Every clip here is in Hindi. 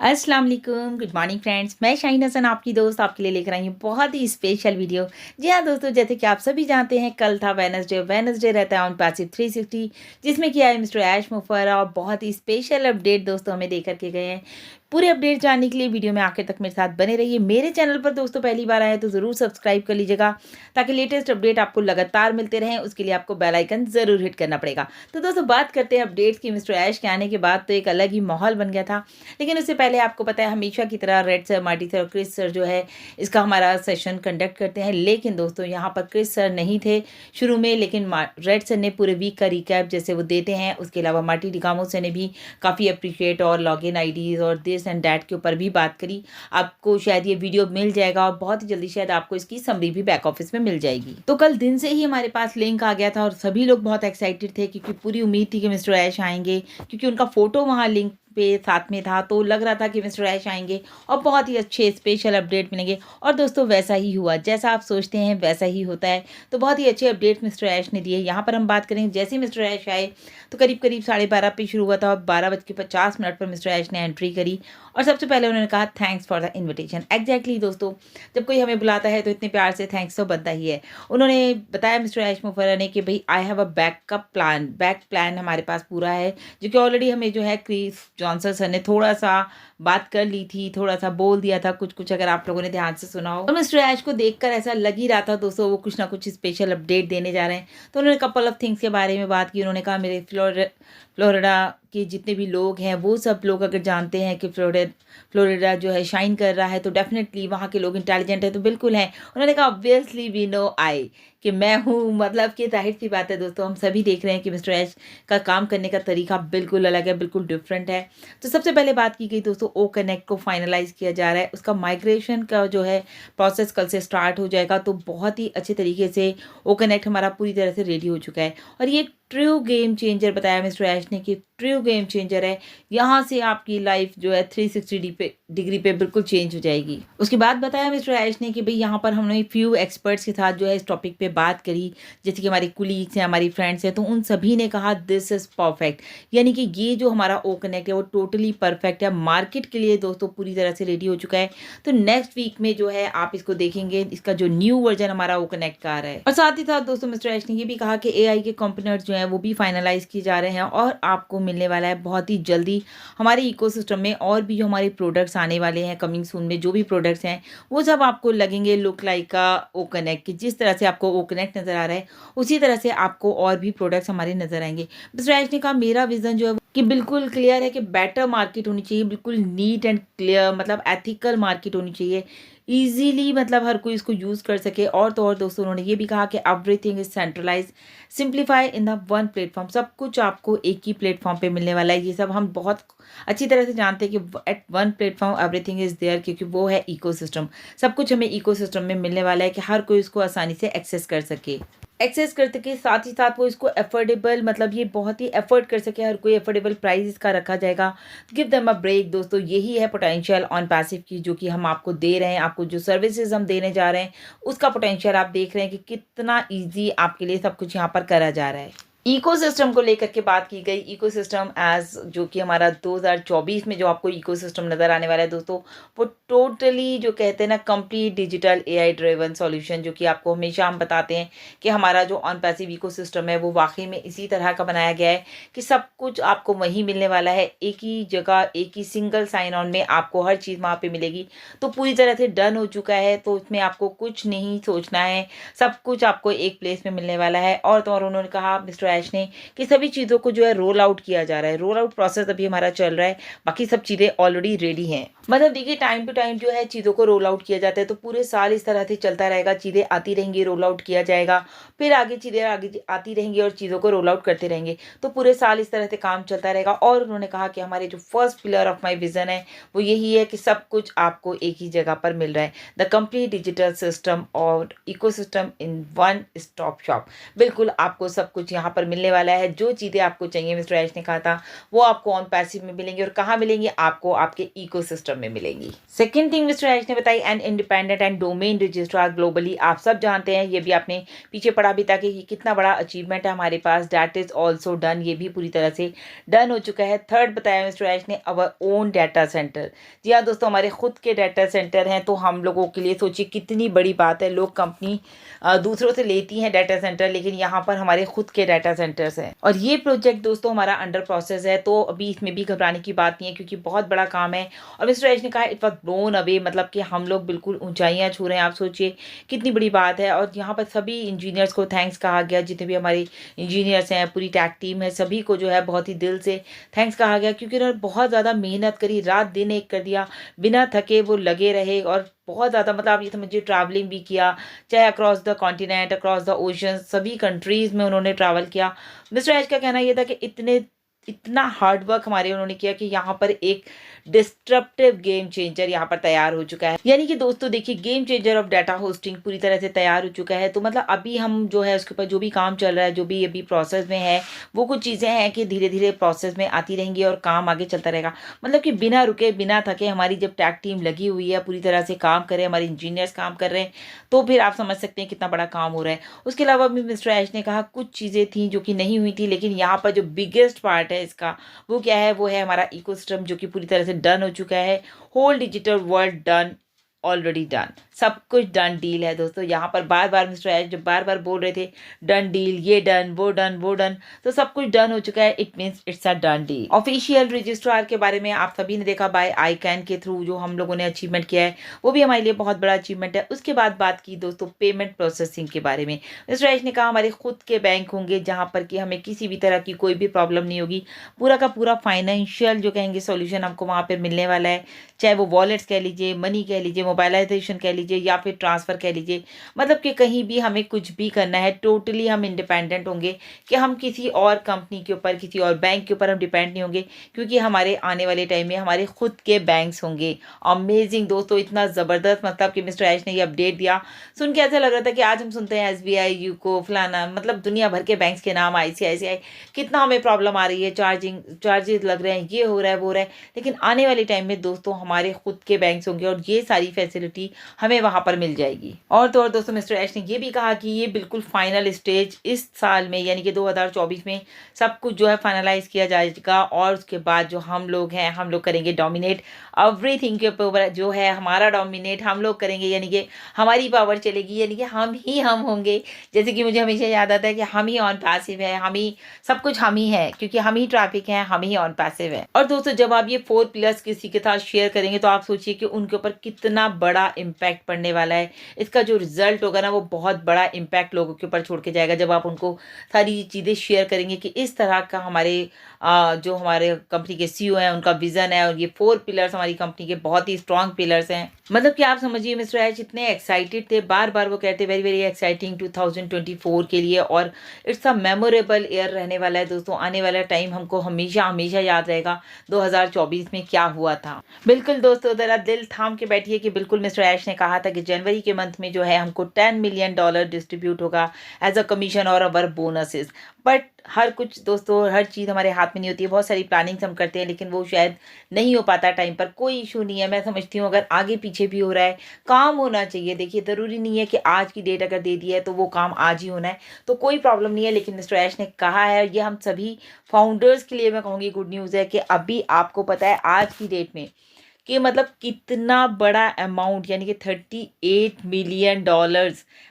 अस्सलाम वालेकुम, गुड मॉर्निंग फ्रेंड्स। मैं शाहीन हसन आपकी दोस्त आपके लिए लेकर आई हूँ बहुत ही स्पेशल वीडियो। जी हाँ दोस्तों, जैसे कि आप सभी जानते हैं कल था वेडनेसडे रहता है ऑन पैसिव 360, जिसमें कि आए मिस्टर ऐश मुफर्रा और बहुत ही स्पेशल अपडेट दोस्तों हमें दे करके गए हैं। पूरे अपडेट जानने के लिए वीडियो में आखिर तक मेरे साथ बने रहिए। मेरे चैनल पर दोस्तों पहली बार आए तो ज़रूर सब्सक्राइब कर लीजिएगा ताकि लेटेस्ट अपडेट आपको लगातार मिलते रहें। उसके लिए आपको बेल आइकन ज़रूर हिट करना पड़ेगा। तो दोस्तों बात करते हैं अपडेट्स की। मिस्टर ऐश के आने के बाद तो एक अलग ही माहौल बन गया था, लेकिन उससे पहले आपको पता है हमेशा की तरह रेड सर, मार्टी सर और क्रिस सर जो है इसका हमारा सेशन कंडक्ट करते हैं। लेकिन दोस्तों यहाँ पर क्रिस सर नहीं थे शुरू में, लेकिन रेड सर ने पूरे वीक का रिकैप जैसे वो देते हैं। उसके अलावा मार्टी डिकामो सर ने भी काफ़ी अप्रिशिएट और लॉगिन आईडीज़ और दिस एंड डैट के ऊपर भी बात करी। आपको शायद ये वीडियो मिल जाएगा और बहुत ही जल्दी शायद आपको इसकी समरी भी बैक ऑफिस में मिल जाएगी। तो कल दिन से ही हमारे पास लिंक आ गया था और सभी लोग बहुत एक्साइटेड थे क्योंकि पूरी उम्मीद थी कि मिस्टर ऐश आएंगे, क्योंकि उनका फोटो वहाँ लिंक पे साथ में था तो लग रहा था कि मिस्टर ऐश आएंगे और बहुत ही अच्छे स्पेशल अपडेट मिलेंगे। और दोस्तों वैसा ही हुआ, जैसा आप सोचते हैं वैसा ही होता है। तो बहुत ही अच्छे अपडेट मिस्टर ऐश ने दिए। यहाँ पर हम बात करें, जैसे ही मिस्टर ऐश आए तो करीब करीब 12:30 पे शुरू हुआ था और 12:50 पर मिस्टर ऐश ने एंट्री करी और सबसे पहले उन्होंने कहा thanks for the invitation. Exactly दोस्तों, जब कोई हमें बुलाता है तो इतने प्यार से थैंक्स तो बनता ही है। उन्होंने बताया मिस्टर ऐश मुफर्रा ने कि भाई I have a back plan हमारे पास पूरा है, जो कि ऑलरेडी हमें जो है क्रिस जॉनसन सर ने थोड़ा सा बात कर ली थी, थोड़ा सा बोल दिया था कुछ कुछ, अगर आप लोगों ने ध्यान से सुना हो। और मिस्टर ऐश को देखकर ऐसा लग ही रहा था दोस्तों वो कुछ ना कुछ स्पेशल अपडेट देने जा रहे हैं। तो उन्होंने कपल ऑफ थिंग्स के बारे में बात की। उन्होंने कहा मेरे फ्लोरिडा के जितने भी लोग हैं वो सब लोग अगर जानते हैं कि फ्लोरिडा जो है शाइन कर रहा है तो डेफिनेटली वहाँ के लोग इंटेलिजेंट है, तो बिल्कुल हैं। उन्होंने कहा ऑब्वियसली वी नो आई, कि मैं हूँ, मतलब कि जाहिर सी बात है दोस्तों हम सभी देख रहे हैं कि मिस्टर ऐश का काम करने का तरीका बिल्कुल अलग है, बिल्कुल डिफरेंट है। तो सबसे पहले बात की गई दोस्तों ओ कनेक्ट को फाइनलाइज किया जा रहा है। उसका माइग्रेशन का जो है प्रोसेस कल से स्टार्ट हो जाएगा। तो बहुत ही अच्छे तरीके से ओ कनेक्ट हमारा पूरी तरह से रेडी हो चुका है और ये ट्रू गेम चेंजर बताया मिस्टर ऐश ने कि ट्रू गेम चेंजर है। यहाँ से आपकी लाइफ जो है 360 डिग्री पे बिल्कुल चेंज हो जाएगी। उसके बाद बताया मिस्टर ऐश ने कि भाई यहाँ पर हमने फ्यू एक्सपर्ट्स के साथ जो है इस टॉपिक पे बात करी, जैसे कि हमारी कुलीग्स हैं, हमारी फ्रेंड्स हैं, तो उन सभी ने कहा दिस इज़ परफेक्ट, यानी कि ये जो हमारा ओ कनेक्ट है वो टोटली परफेक्ट है। मार्केट के लिए दोस्तों पूरी तरह से रेडी हो चुका है। तो नेक्स्ट वीक में जो है आप इसको देखेंगे, इसका जो न्यू वर्जन हमारा ओ कनेक्ट का आ रहा है। और साथ ही साथ दोस्तों मिस्टर ऐश ने ये भी कहा कि एआई के कंपोनेंट्स जो है वो भी फाइनलाइज किए जा रहे हैं और आपको मिलने वाला है बहुत ही जल्दी हमारे इकोसिस्टम में। और भी जो हमारे प्रोडक्ट्स आने वाले हैं कमिंग सून में, जो भी प्रोडक्ट्स हैं वो सब आपको लगेंगे लुक लाइक का ओ कनेक्ट, की जिस तरह से आपको ओ कनेक्ट नज़र आ रहा है उसी तरह से आपको और भी प्रोडक्ट्स हमारे नज़र आएंगे। मिस्टर ऐश ने कहा मेरा विजन जो है कि बिल्कुल क्लियर है कि बेटर मार्केट होनी चाहिए, बिल्कुल नीट एंड क्लियर, मतलब एथिकल मार्केट होनी चाहिए, ईजीली मतलब हर कोई इसको यूज़ कर सके। और तो और दोस्तों उन्होंने ये भी कहा कि everything is centralize simplify in the one platform, सब कुछ आपको एक ही प्लेटफॉर्म पे मिलने वाला है। ये सब हम बहुत अच्छी तरह से जानते हैं कि at one platform everything is there, क्योंकि वो है इकोसिस्टम। सब कुछ हमें इकोसिस्टम में मिलने वाला है कि हर कोई इसको आसानी से एक्सेस कर सके। एक्सेस करते के साथ ही साथ वो इसको अफोर्डेबल, मतलब ये बहुत ही अफोर्ड कर सके, हर कोई अफोर्डेबल प्राइस इसका रखा जाएगा। गिव देम अ ब्रेक दोस्तों, यही है पोटेंशियल ऑन पैसिव की जो कि हम आपको दे रहे हैं। आपको जो सर्विसेज हम देने जा रहे हैं उसका पोटेंशियल आप देख रहे हैं कि कितना ईजी आपके लिए सब कुछ यहाँ पर करा जा रहा है। इकोसिस्टम को लेकर के बात की गई। इकोसिस्टम एज जो कि हमारा 2024 में जो आपको इकोसिस्टम नज़र आने वाला है दोस्तों, वो टोटली जो कहते हैं ना complete digital AI driven solution, जो कि आपको हमेशा हम बताते हैं कि हमारा जो ऑन पैसिव इकोसिस्टम है वो वाकई में इसी तरह का बनाया गया है कि सब कुछ आपको वहीं मिलने वाला है, एक ही जगह, एक ही सिंगल साइन ऑन में आपको हर चीज़ वहाँ पर मिलेगी। तो पूरी तरह से डन हो चुका है, तो इसमें आपको कुछ नहीं सोचना है, सब कुछ आपको एक प्लेस में मिलने वाला है। और तो और उन्होंने कहा मिस्टर ऐश ने कि सभी चीज़ों को जो है रोल आउट किया जा रहा है। रोल आउट प्रोसेस अभी हमारा चल रहा है, बाकी सब चीज़ें ऑलरेडी रेडी हैं। मतलब देखिए टाइम टू टाइम जो है चीज़ों को रोल आउट किया जाता है, तो पूरे साल इस तरह से चलता रहेगा, चीज़ें आती रहेंगी, रोल आउट किया जाएगा, फिर आगे चीज़ें आगे आती रहेंगी और चीज़ों को रोल आउट करते रहेंगे। तो पूरे साल इस तरह से काम चलता रहेगा। और उन्होंने कहा कि हमारे जो first pillar of my vision है वो यही है कि सब कुछ आपको एक ही जगह पर मिल रहा है, द कंप्लीट डिजिटल सिस्टम और ecosystem in one stop shop. बिल्कुल आपको सब कुछ यहाँ पर पर मिलने वाला है। जो चीज़ें आपको चाहिए मिस्टर ऐश ने कहा था वो आपको ऑन पैसिव में मिलेंगी, और कहाँ मिलेंगी? आपको आपके इकोसिस्टम में मिलेंगी। सेकेंड थिंग मिस्टर ऐश ने बताई, an independent and domain registrar globally. आप सब जानते हैं, ये भी आपने पीछे पढ़ा भी था कि कितना बड़ा अचीवमेंट है हमारे पास। दैट इज ऑल्सो डन, ये भी पूरी तरह से डन हो चुका है। थर्ड बताया मिस्टर ऐश ने, अवर ओन डाटा सेंटर। जी हाँ दोस्तों, हमारे खुद के डाटा सेंटर हैं, तो हम लोगों के लिए सोचिए कितनी बड़ी बात है। लोग कंपनी दूसरों से लेती हैं डाटा सेंटर, लेकिन यहाँ पर हमारे खुद के डाटा सेंटर्स हैं। और ये प्रोजेक्ट दोस्तों हमारा अंडर प्रोसेस है, तो अभी इसमें भी घबराने की बात नहीं है, क्योंकि बहुत बड़ा काम है। और मिस्टर ऐश ने कहा इट वॉज ब्लोन अवे, मतलब कि हम लोग बिल्कुल ऊंचाइयां छू रहे हैं। आप सोचिए कितनी बड़ी बात है। और यहाँ पर सभी इंजीनियर्स को थैंक्स कहा गया, जितने भी हमारे इंजीनियर्स हैं, पूरी टैक टीम है, सभी को जो है बहुत ही दिल से थैंक्स कहा गया, क्योंकि उन्होंने बहुत ज़्यादा मेहनत करी, रात दिन एक कर दिया, बिना थके वो लगे रहे। और बहुत ज़्यादा मतलब आप ये समझिए ट्रैवलिंग भी किया, चाहे across the continent, across the ocean, सभी कंट्रीज़ में उन्होंने ट्रैवल किया। मिस्टर ऐश का कहना ये था कि इतना हार्ड वर्क हमारे उन्होंने किया कि यहाँ पर एक डिस्ट्रप्टिव गेम चेंजर यहाँ पर तैयार हो चुका है। यानी कि दोस्तों देखिए, game changer of data hosting पूरी तरह से तैयार हो चुका है। तो मतलब अभी हम जो है उसके ऊपर जो भी काम चल रहा है, जो भी अभी प्रोसेस में है, वो कुछ चीज़ें हैं कि धीरे धीरे प्रोसेस में आती रहेंगी और काम आगे चलता रहेगा। मतलब कि बिना रुके बिना थके हमारी जब टैक टीम लगी हुई है, पूरी तरह से काम कर रहे हैं, हमारे इंजीनियर्स काम कर रहे हैं, तो फिर आप समझ सकते हैं कितना बड़ा काम हो रहा है। उसके अलावा भी मिस्टर ऐश ने कहा कुछ चीज़ें थी जो कि नहीं हुई थी, लेकिन यहाँ पर जो बिगेस्ट पार्ट है इसका, वो क्या है? वो है हमारा इकोसिस्टम, जो कि पूरी तरह से डन हो चुका है। Whole digital world done, already done, सब कुछ डन डील है दोस्तों। यहाँ पर बार बार मिस्टर ऐश जब बार बार बोल रहे थे डन डील, ये डन, वो डन, वो डन, तो सब कुछ डन हो चुका है। It means it's a done deal. Official registrar के बारे में आप सभी ने देखा, बाय आईकैन के थ्रू जो हम लोगों ने अचीवमेंट किया है, वो भी हमारे लिए बहुत बड़ा अचीवमेंट है। उसके बाद बात की दोस्तों पेमेंट प्रोसेसिंग के बारे में। मिस्टर ऐश ने कहा हमारे खुद के बैंक होंगे, जहाँ पर कि हमें किसी भी तरह की कोई भी प्रॉब्लम नहीं होगी। पूरा का पूरा फाइनेंशियल जो कहेंगे सॉल्यूशन हमको वहाँ पर मिलने वाला है, चाहे वो वॉलेट्स कह लीजिए, मनी कह लीजिए, मोबाइलाइजेशन कह लीजिए, या फिर ट्रांसफ़र कह लीजिए। मतलब कि कहीं भी हमें कुछ भी करना है, टोटली हम इंडिपेंडेंट होंगे, कि हम किसी और कंपनी के ऊपर, किसी और बैंक के ऊपर हम डिपेंड नहीं होंगे, क्योंकि हमारे आने वाले टाइम में हमारे खुद के बैंक्स होंगे। अमेजिंग दोस्तों, इतना ज़बरदस्त मतलब कि मिस्टर ऐश ने ये अपडेट दिया। सुन के ऐसा लग रहा था कि आज हम सुनते हैं SBI, यूको, फलाना, मतलब दुनिया भर के बैंक्स के नाम, ICICI, कितना हमें प्रॉब्लम आ रही है, चार्जेस लग रहे हैं, ये हो रहा है, वो हो रहा है। लेकिन आने वाले टाइम में दोस्तों हमारे खुद के बैंक्स होंगे, और ये सारी फैसिलिटी हमें वहाँ पर मिल जाएगी। और तो और दोस्तों मिस्टर ऐश ने ये भी कहा कि ये बिल्कुल फाइनल स्टेज इस साल में, यानी कि 2024 में सब कुछ जो है फाइनलाइज किया जाएगा। और उसके बाद जो हम लोग हैं, हम लोग करेंगे डोमिनेट एवरीथिंग के ऊपर, जो है हमारा डोमिनेट हम लोग करेंगे, यानी कि हमारी पावर चलेगी, यानी कि हम होंगे। जैसे कि मुझे हमेशा याद आता है कि हम ही ऑन पैसिव है, हम ही सब कुछ, हम ही है, क्योंकि हम ही ट्रैफिक है, हम ही ऑन पैसिव है। और दोस्तों जब आप ये 4 पिलर्स किसी के साथ शेयर करेंगे, तो आप सोचिए कि उनके ऊपर कितना बड़ा इम्पैक्ट पड़ने वाला है। इसका जो रिजल्ट होगा ना, वो बहुत बड़ा इम्पैक्ट लोगों के ऊपर छोड़ के जाएगा, जब आप उनको सारी चीज़ें शेयर करेंगे कि इस तरह का हमारे जो हमारे कंपनी के CEO हैं उनका विजन है, और ये 4 पिलर्स हमारी कंपनी के बहुत ही स्ट्रॉन्ग पिलर्स हैं। मतलब कि आप समझिए मिस्टर ऐश इतने एक्साइटेड थे, बार बार वो कहते वेरी वेरी एक्साइटिंग 2024 के लिए, और इट्स अ मेमोरेबल ईयर रहने वाला है दोस्तों। आने वाला टाइम हमको हमेशा हमेशा याद रहेगा 2024 में क्या हुआ था। बिल्कुल दोस्तों, ज़रा दिल थाम के बैठिए कि बिल्कुल मिस्टर ऐश ने कहा था कि जनवरी के मंथ में जो है हमको $10 मिलियन डिस्ट्रीब्यूट होगा एज अ कमीशन और अवर बोनसेस। बट हर कुछ दोस्तों, हर चीज़ हमारे हाथ में नहीं होती है। बहुत सारी प्लानिंग्स हम करते हैं, लेकिन वो शायद नहीं हो पाता टाइम पर। कोई इशू नहीं है, मैं समझती हूँ अगर आगे पीछे भी हो रहा है, काम होना चाहिए। देखिए ज़रूरी नहीं है कि आज की डेट अगर दे दी है तो वो काम आज ही होना है, तो कोई प्रॉब्लम नहीं है। लेकिन मिस्टर ऐश ने कहा है, ये हम सभी फाउंडर्स के लिए मैं कहूँगी गुड न्यूज़ है, कि अभी आपको पता है आज की डेट में कि मतलब कितना बड़ा अमाउंट, यानी कि $38 मिलियन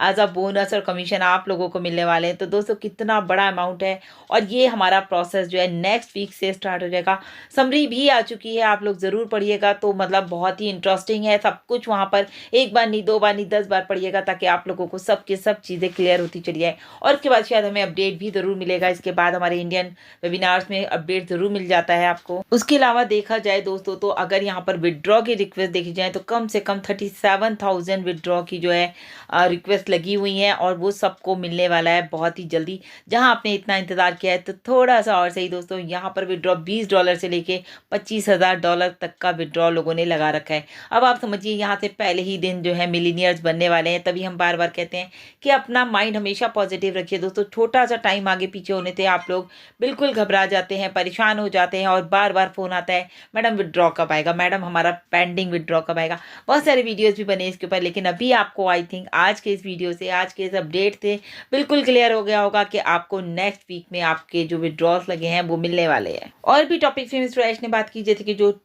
एज अ बोनस और कमीशन आप लोगों को मिलने वाले हैं। तो दोस्तों कितना बड़ा अमाउंट है, और ये हमारा प्रोसेस जो है नेक्स्ट वीक से स्टार्ट हो जाएगा। समरी भी आ चुकी है, आप लोग ज़रूर पढ़िएगा, तो मतलब बहुत ही इंटरेस्टिंग है सब कुछ। वहाँ पर एक बार नहीं, 2 बार नहीं, 10 बार पढ़िएगा, ताकि आप लोगों को सब के सब चीज़ें क्लियर होती चली जाए। और उसके बाद शायद हमें अपडेट भी ज़रूर मिलेगा, इसके बाद हमारे इंडियन वेबिनार्स में अपडेट ज़रूर मिल जाता है आपको। उसके अलावा देखा जाए दोस्तों, तो अगर यहाँ पर पर विड्रॉ की रिक्वेस्ट देखी जाए तो कम से कम 37,000 विड्रॉ की जो है रिक्वेस्ट लगी हुई हैं और वो सबको मिलने वाला है बहुत ही जल्दी। जहां आपने इतना इंतज़ार किया है तो थोड़ा सा और सही दोस्तों, यहाँ पर विड्रॉ $20 से लेके $25,000 तक का विड्रॉ लोगों ने लगा रखा है। अब आप समझिए यहाँ से पहले ही दिन जो है मिलीनियर्स बनने वाले हैं। तभी हम बार बार कहते हैं कि अपना माइंड हमेशा पॉजिटिव रखिए दोस्तों। छोटा सा टाइम आगे पीछे होने से आप लोग बिल्कुल घबरा जाते हैं, परेशान हो जाते हैं और बार बार फ़ोन आता है, मैडम विड्रॉ कब आएगा, मैडम हमारा पेंडिंग विड्रॉ कब आएगा। बहुत सारे वीडियोज़ भी बने इसके ऊपर, लेकिन अभी आपको आई थिंक आज के इस वीडियो से, आज के इस अपडेट से बिल्कुल क्लियर हो गया होगा कि आपको नेक्स्ट वीक में आपके जो विड्रॉल्स लगे हैं वो मिलने वाले हैं। और भी टॉपिक पे मिस्टर ऐश ने बात की, जैसे कि जो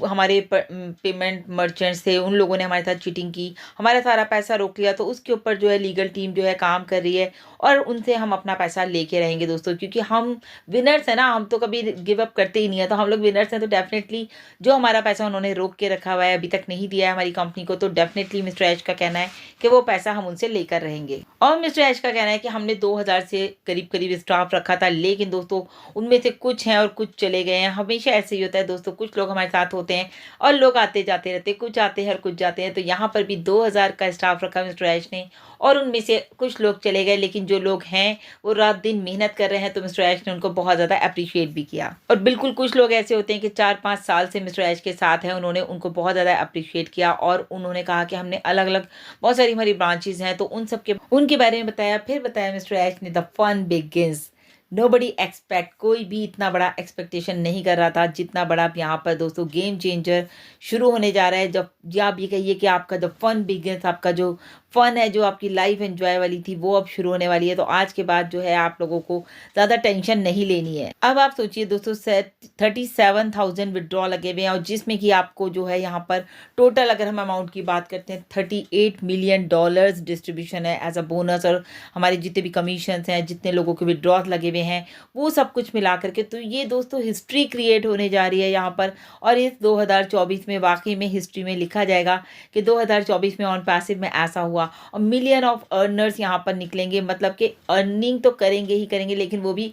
हमारे पेमेंट मर्चेंट्स थे उन लोगों ने हमारे साथ चीटिंग की, हमारा सारा पैसा रोक लिया, तो उसके ऊपर जो है लीगल टीम जो है काम कर रही है और उनसे हम अपना पैसा लेके रहेंगे दोस्तों, क्योंकि हम विनर्स हैं ना, हम तो कभी गिव अप करते ही नहीं है। तो हम लोग विनर्स हैं, तो डेफिनेटली जो हमारा पैसा उन्होंने रोक के रखा हुआ है, अभी तक नहीं दिया है हमारी कंपनी को, तो डेफिनेटली मिस्टर ऐश का कहना है कि वो पैसा हम उनसे लेकर रहेंगे। और मिस्टर ऐश का कहना है कि हमने 2000 से करीब करीब स्टाफ रखा था, लेकिन दोस्तों उनमें से कुछ हैं और कुछ चले गए हैं। हमेशा ऐसे ही होता है दोस्तों, कुछ लोग हमारे साथ होते हैं और लोग आते जाते रहते हैं, कुछ आते हैं और कुछ जाते हैं। तो यहाँ पर भी 2000 का स्टाफ रखा मिस्टर ऐश ने और उनमें से कुछ लोग चले गए, लेकिन जो लोग हैं वो रात दिन मेहनत कर रहे हैं, तो मिस्टर ऐश ने उनको बहुत ज़्यादा अप्रिशिएट भी किया। और बिल्कुल कुछ लोग ऐसे होते हैं कि 4-5 साल से मिस्टर ऐश के साथ हैं, उन्होंने उनको बहुत ज़्यादा अप्रिशिएट किया और उन्होंने कहा कि हमने अलग अलग बहुत सारी हमारी ब्रांचेज हैं, तो उन सब के उनके बारे में बताया। फिर बताया मिस्टर ऐश ने, the fun begins, nobody expect, कोई भी इतना बड़ा एक्सपेक्टेशन नहीं कर रहा था जितना बड़ा अब यहाँ पर दोस्तों गेम चेंजर शुरू होने जा रहा है। जब या आप ये कहिए कि आपका द फन बिगिंस, आपका जो फन है, जो आपकी लाइफ एंजॉय वाली थी, वो अब शुरू होने वाली है। तो आज के बाद जो है आप लोगों को ज़्यादा टेंशन नहीं लेनी है। अब आप सोचिए दोस्तों, 37,000 विड्रॉ लगे हुए हैं और जिसमें कि आपको जो है यहाँ पर टोटल अगर हम अमाउंट की बात करते हैं $38 मिलियन डिस्ट्रीब्यूशन है एज अ बोनस, और हमारे जितने भी कमीशन हैं, जितने लोगों के विड्रॉ लगे हुए हैं, वो सब कुछ मिला करके, तो ये दोस्तों हिस्ट्री क्रिएट होने जा रही है यहाँ पर। और इस 2024 में वाकई में हिस्ट्री में लिखा जाएगा कि 2024 में ऑन पैसिव में ऐसा हुआ और मिलियन ऑफ अर्नर्स यहाँ पर निकलेंगे। मतलब कि अर्निंग तो करेंगे ही करेंगे, लेकिन वो भी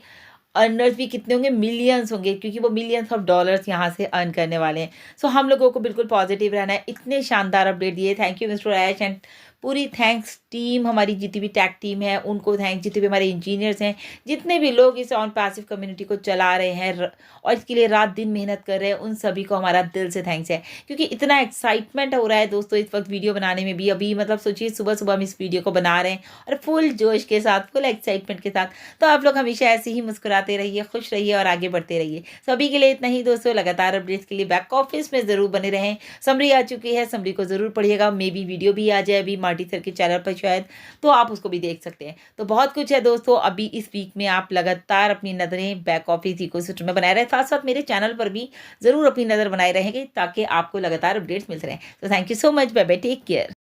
अर्नर्स भी कितने होंगे, मिलियंस होंगे, क्योंकि वो मिलियंस ऑफ डॉलर्स यहाँ से अर्न करने वाले हैं। सो हम लोगों को बिल्कुल पॉजिटिव रहना है। इतने शानदार अपडेट दिए, thank you mister Ash, and पूरी थैंक्स टीम, हमारी जितनी भी टैक टीम है उनको थैंक्स, जितने भी हमारे इंजीनियर्स हैं, जितने भी लोग इस ऑन पैसिव कम्युनिटी को चला रहे हैं और इसके लिए रात दिन मेहनत कर रहे हैं, उन सभी को हमारा दिल से थैंक्स है। क्योंकि इतना एक्साइटमेंट हो रहा है दोस्तों इस वक्त वीडियो बनाने में भी। अभी मतलब सोचिए सुबह सुबह हम इस वीडियो को बना रहे हैं और फुल जोश के साथ, फुल एक्साइटमेंट के साथ। तो आप लोग हमेशा ऐसे ही मुस्कुराते रहिए, खुश रहिए और आगे बढ़ते रहिए। सभी के लिए इतना ही दोस्तों, लगातार अपडेट्स के लिए बैक ऑफिस में ज़रूर बने रहें। समरी आ चुकी है, समरी को ज़रूर पढ़िएगा, मे बी वीडियो भी आ जाए अभी मार्टी सर के चैनल पर शायद, तो आप उसको भी देख सकते हैं। तो बहुत कुछ है दोस्तों अभी इस वीक में, आप लगातार अपनी नज़रें बैक ऑफिस इकोसिस्टम में बनाए रहे, साथ साथ मेरे चैनल पर भी ज़रूर अपनी नज़र बनाए रहेंगे ताकि आपको लगातार अपडेट्स मिलते रहें। तो thank you so much, bye bye, take care.